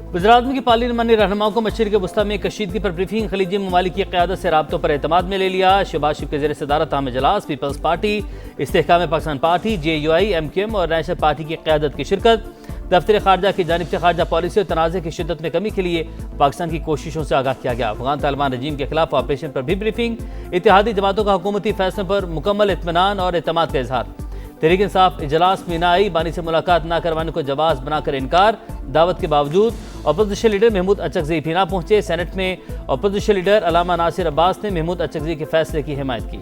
वज़ीर-ए-आज़म की पार्लिमानी रहनुमाओं को मशरिक़ वस्ता में कशीदगी पर ब्रीफिंग। खलीजी ममालिक की क़यादत से राब्तों पर एतमाद में ले लिया। शहबाज शरीफ के ज़ेर सदारत ताम इजलास, पीपल्स पार्टी, इस्तेहकाम पाकिस्तान पार्टी, JUI, MQM और नेशनल पार्टी की क़यादत की शिरकत। दफ्तर खारजा की जानिब से खारजा पॉलिसी और तनाज़े की शिद्दत में कमी के लिए पाकिस्तान की कोशिशों से आगाह किया गया। अफगान तालिबान रजीम के खिलाफ ऑपरेशन पर भी ब्रीफिंग। इत्तेहादी जमातों का हुकूमती फैसलों पर मुकम्मल इत्मीनान और एतमाद का इजहार। तहरीक इंसाफ इजलास में न आई, बानी से मुलाकात न करवाने को जवाब बनाकर इनकार। दावत के बावजूद अपोजिशन लीडर महमूद अचकज़ई भी ना पहुंचे। सेनेट में अपोजिशन लीडर अलामा नासिर अब्बास ने महमूद अचकज़ई के फैसले की हिमायत की।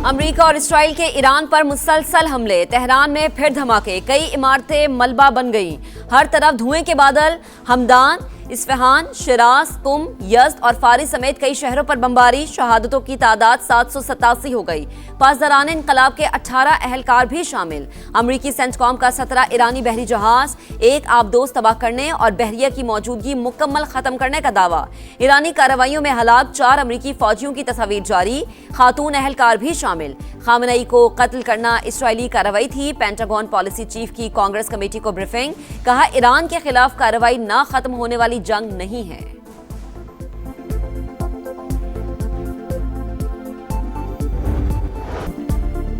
अमेरिका और इसराइल के ईरान पर मुसलसल हमले। तेहरान में फिर धमाके, कई इमारतें मलबा बन गईं। हर तरफ धुएं के बादल। हमदान, इस्फहान, शिराज, कुम, यज़्द और फारिस समेत कई शहरों पर बमबारी। शहादतों की तादाद 787 हो गई। पासदारान इनकलाब के 18 अहलकार भी शामिल। अमरीकी सेंटकॉम का 17 ईरानी बहरी जहाज एक आबदोज तबाह करने और बहरिया की मौजूदगी मुकम्मल खत्म करने का दावा। ईरानी कार्रवाइयों में हलाक 4 अमरीकी फौजियों की तस्वीर जारी। खातून अहलकार भी शामिल। खामनेई को कत्ल करना इसराइली कार्रवाई थी। पेंटागन पॉलिसी चीफ की कांग्रेस कमेटी को ब्रीफिंग। कहा, ईरान के खिलाफ कार्रवाई ना खत्म होने वाली जंग नहीं है।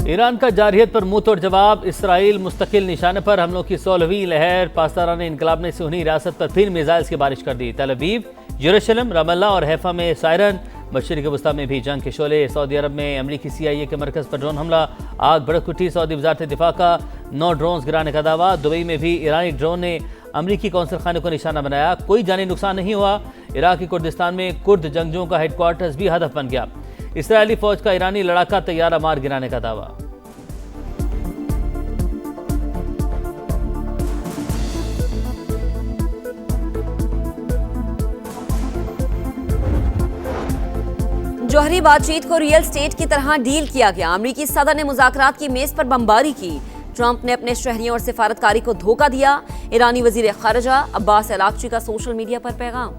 ईरान का जारहियत पर मुंह तोड़ जवाब। इसराइल मुस्तकिल निशाने पर हमलों की 16वीं लहर। पासदारान इनकलाब ने सुन्नी रियासत पर फिर मिसाइल्स की बारिश कर दी। तेल अवीव, यरूशलेम, रमल्ला और हैफा में सायरन। मशरिक़ वस्ता में भी जंग के शोले। सऊदी अरब में अमरीकी CIA के मरकज़ पर ड्रोन हमला, आग भड़क उठी। सऊदी वज़ारत दिफा का 9 ड्रोन गिराने का दावा। दुबई में भी ईरानी ड्रोन ने अमरीकी कौंसल खाने को निशाना बनाया, कोई जानी नुकसान नहीं हुआ। इराक़ी कुर्दिस्तान में कुर्द जंगजुओं का हेडक्वार्टर्स भी हदफ बन गया। इसराइली फौज का ईरानी लड़ाका तैयारा मार गिराने का दावा। जौहरी बातचीत को रियल स्टेट की तरह डील किया गया। अमरीकी सदर ने मुज़ाकरात की मेज पर बमबारी की। ट्रंप ने अपने शहरियों और सिफारतकारी को धोखा दिया। ईरानी वजीर खारजा अब्बास अरागची का सोशल मीडिया पर पैगाम।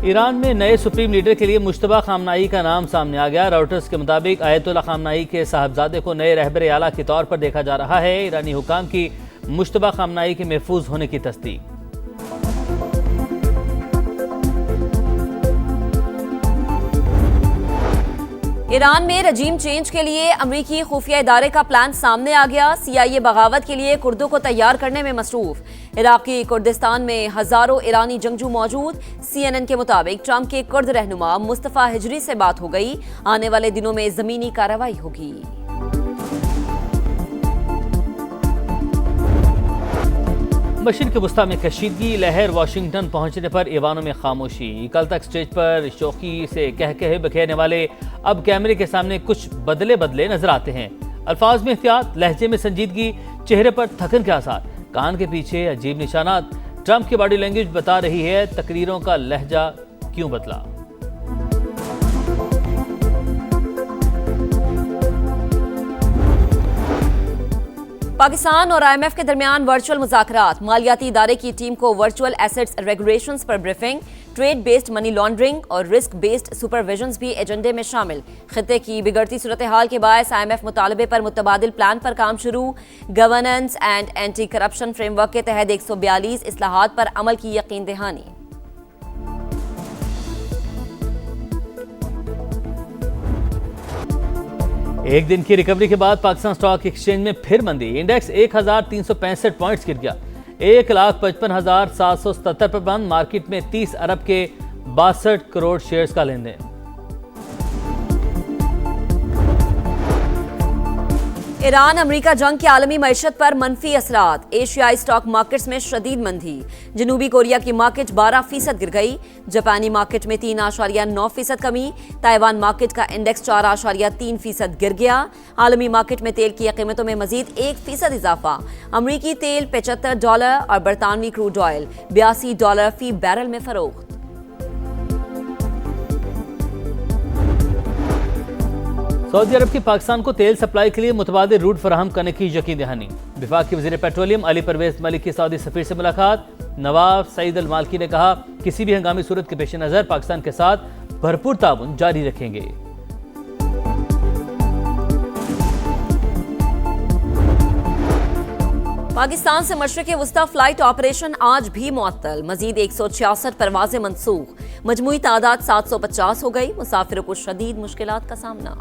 ईरान में नए सुप्रीम लीडर के लिए मुश्तबा खामनाई का नाम सामने आ गया। रॉयटर्स के मुताबिक आयतुल्ला खामनाई के साहबजादे को नए रहबर आला के तौर पर देखा जा रहा है। ईरानी हुकाम की मुश्तबा खामनाई के महफूज होने की तस्दीक। ईरान में रजीम चेंज के लिए अमरीकी खुफिया इदारे का प्लान सामने आ गया। CIA बगावत के लिए कुर्दों को तैयार करने में मसरूफ। इराकी कुर्दिस्तान में हजारों ईरानी जंगजू मौजूद। CNN के मुताबिक ट्रंप के कुर्द रहनुमा मुस्तफा हिजरी से बात हो गई। आने वाले दिनों में जमीनी कार्रवाई होगी। मशरिक़ वस्ता में कशीदगी लहर। वाशिंगटन पहुंचने पर ईवानों में खामोशी। कल तक स्टेज पर शौकी से कह कहे बखेरने वाले अब कैमरे के सामने कुछ बदले बदले नजर आते हैं। अल्फाज में एहतियात, लहजे में संजीदगी, चेहरे पर थकन के आसार, कान के पीछे अजीब निशानात। ट्रंप की बॉडी लैंग्वेज बता रही है तकरीरों का लहजा क्यों बदला। पाकिस्तान और IMF के दरमियान वर्चुअल मुज़ाकरात। मालियाती इदारे की टीम को वर्चुअल एसेट्स रेगुलेशंस पर briefing. Trade based money laundering और रिस्क बेस्ड सुपरविजन्स भी एजेंडे में शामिल। खित्ते की बिगड़ती सूरत हाल के बायस IMF मुतालबे पर मुतबादिल प्लान पर काम शुरू। Governance and anti corruption framework के तहत 142 इस्लाहात पर अमल की यकीन दहानी। एक दिन की रिकवरी के बाद पाकिस्तान स्टॉक एक्सचेंज में फिर मंदी। इंडेक्स 1365 पॉइंट्स गिर गया। 1,55,777 पर बंद। मार्केट में 30 अरब के 62 करोड़ शेयर्स का लेन देन। ईरान अमरीका जंग के आलमी मईशत पर मनफी असरात। एशियाई स्टॉक मार्केट्स में शदीद मंदी। जनूबी कोरिया की मार्केट 12% गिर गई। जापानी मार्केट में 3.9% कमी। ताइवान मार्केट का इंडेक्स 4.3% गिर गया। आलमी मार्केट में तेल की कीमतों में मजीद 1% इजाफा। अमरीकी तेल $75 और बरतानवी क्रूड ऑयल $82 फी बैरल में फरोख्त। सऊदी अरब की पाकिस्तान को तेल सप्लाई के लिए मुतबादिल रूट फराहम करने की यकीन दहानी। विफाक के वज़ीर पेट्रोलियम अली परवेज मलिक की सऊदी सफीर से मुलाकात। नवाब सईद अल मालकी ने कहा, किसी भी हंगामी सूरत के पेश नज़र पाकिस्तान के साथ भरपूर ताउन जारी रखेंगे। पाकिस्तान से मशरिक़ वस्ता फ्लाइट ऑपरेशन आज भी मुअत्तल, मजीद 166 परवाजें मनसूख, मजमूई तादाद 750 हो गई। मुसाफिरों को शदीद मुश्किलात का सामना।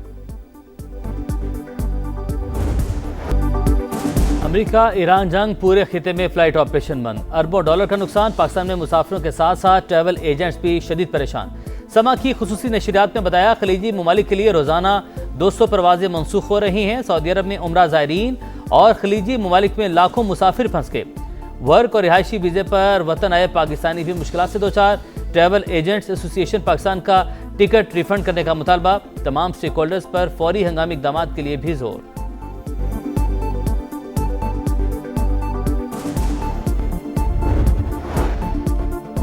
अमेरिका ईरान जंग, पूरे खिते में फ्लाइट ऑपरेशन बंद, अरबों डॉलर का नुकसान। पाकिस्तान में मुसाफिरों के साथ साथ ट्रैवल एजेंट्स भी शदीद परेशान। समा की खुसूसी नशरियात में बताया, खलीजी ममालिक के लिए रोजाना 200 परवाजें मनसूख हो रही हैं। सऊदी अरब में उम्रा ज़ायरीन और खलीजी ममालिक में लाखों मुसाफिर फंस गए। वर्क और रिहायशी वीज़े पर वतन आए पाकिस्तानी भी मुश्किलात से दो चार। ट्रैवल एजेंट्स एसोसिएशन पाकिस्तान का टिकट रिफंड करने का मुतालबा। तमाम स्टेक होल्डर्स पर फौरी हंगामी इक़दामात के लिए भी जोर।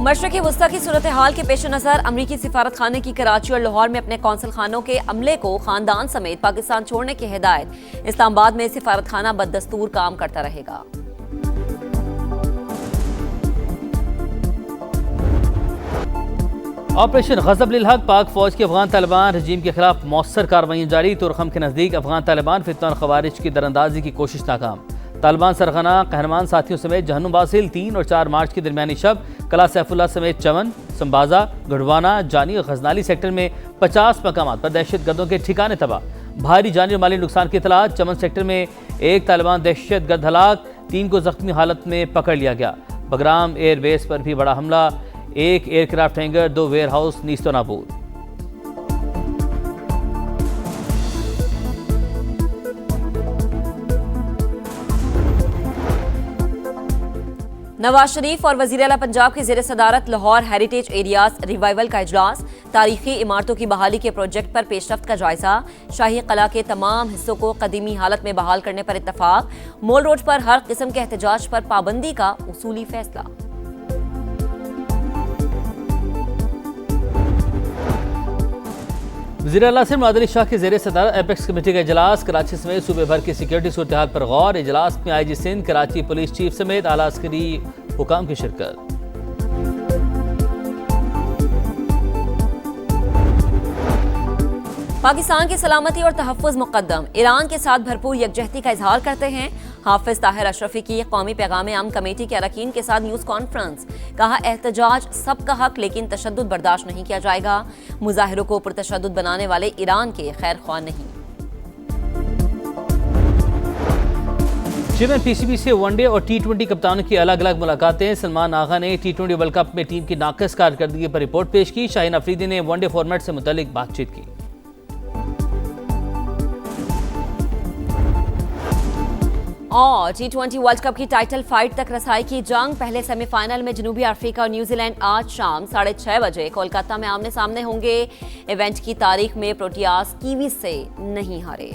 मशरिक़ वस्ता की सूरत हाल के पेश नज़र अमरीकी सिफारत खाने की कराची और लाहौर में अपने कौंसल खानों के अमले को खानदान समेत पाकिस्तान छोड़ने की हिदायत। इस्लामाबाद में सिफारत खाना बददस्तूर काम करता रहेगा। ऑपरेशन गज़ब लिल हक, पाक फौज की अफगान तालिबान रजीम के खिलाफ मौसर कार्रवाई जारी। तुरखम के नज़दीक अफगान तालिबान फितना और खवारिज की दरअंदाजी की कोशिश नाकाम। तालिबान सरगना कहरमान साथियों समेत जहन्नुम बासिल 3 और 4 मार्च की दरमियानी शब कला सैफुल्ला समेत चमन, संबाजा, गढ़वाना, जानी और गजनाली सेक्टर में 50 मकामात पर दहशत गर्दों के ठिकाने तबाह। भारी जानी और माली नुकसान की इतला। चमन सेक्टर में एक तालिबान दहशत गर्द हलाक, 3 को जख्मी हालत में पकड़ लिया गया। बगराम एयरबेस पर भी बड़ा हमला, 1 एयरक्राफ्ट हैंगर, 2 वेयर हाउस नीस्तो नाबूद। नवाज शरीफ और वज़ीर आला पंजाब की ज़ेर सदारत लाहौर हेरिटेज एरियाज रिवाइवल का इजलास। तारीखी इमारतों की बहाली के प्रोजेक्ट पर पेशरफ्त का जायजा। शाही कला के तमाम हिस्सों को कदीमी हालत में बहाल करने पर इत्तफाक। मोल रोड पर हर किस्म के एहतजाज पर पाबंदी का उसूली फैसला। वज़ीर आला से मुराद अली शाह की ज़ेर सदारत एपेक्स कमेटी का इजलास। कराची समेत सूबे भर की सिक्योरिटी सूरत हाल पर गौर। इजलास में IG Sindh, Karachi police chief समेत आला अस्करी हुकाम की शिरकत। पाकिस्तान की सलामती और तहफ़्फ़ुज़ मुक़द्दम, ईरान के साथ भरपूर यकजहती का इजहार करते हैं। हाफिज ताहिर अशरफी की कौमी पैगाम आम कमेटी के अरकान के साथ न्यूज़ कॉन्फ्रेंस। कहा, एहतजाज सबका हक लेकिन तशद्दुद बर्दाश्त नहीं किया जाएगा। मुजाहिरों को पुरतशद्दुद बनाने वाले ईरान के खैर ख्वाह नहीं। चेयरमैन PCB से वनडे और T20 कप्तानों की अलग अलग मुलाकातें। सलमान आगा ने T20 वर्ल्ड कप में टीम की नाक़िस कारकर्दगी पर रिपोर्ट पेश की। शाहीन अफरीदी ने वनडे फॉर्मेट से मुतल्लिक बातचीत की। और T20 वर्ल्ड कप की टाइटल फाइट तक रसाई की जंग। पहले सेमीफाइनल में जनूबी अफ्रीका और न्यूजीलैंड आज शाम 6:30 बजे कोलकाता में आमने सामने होंगे। इवेंट की तारीख में प्रोटियास कीवी से नहीं हारे।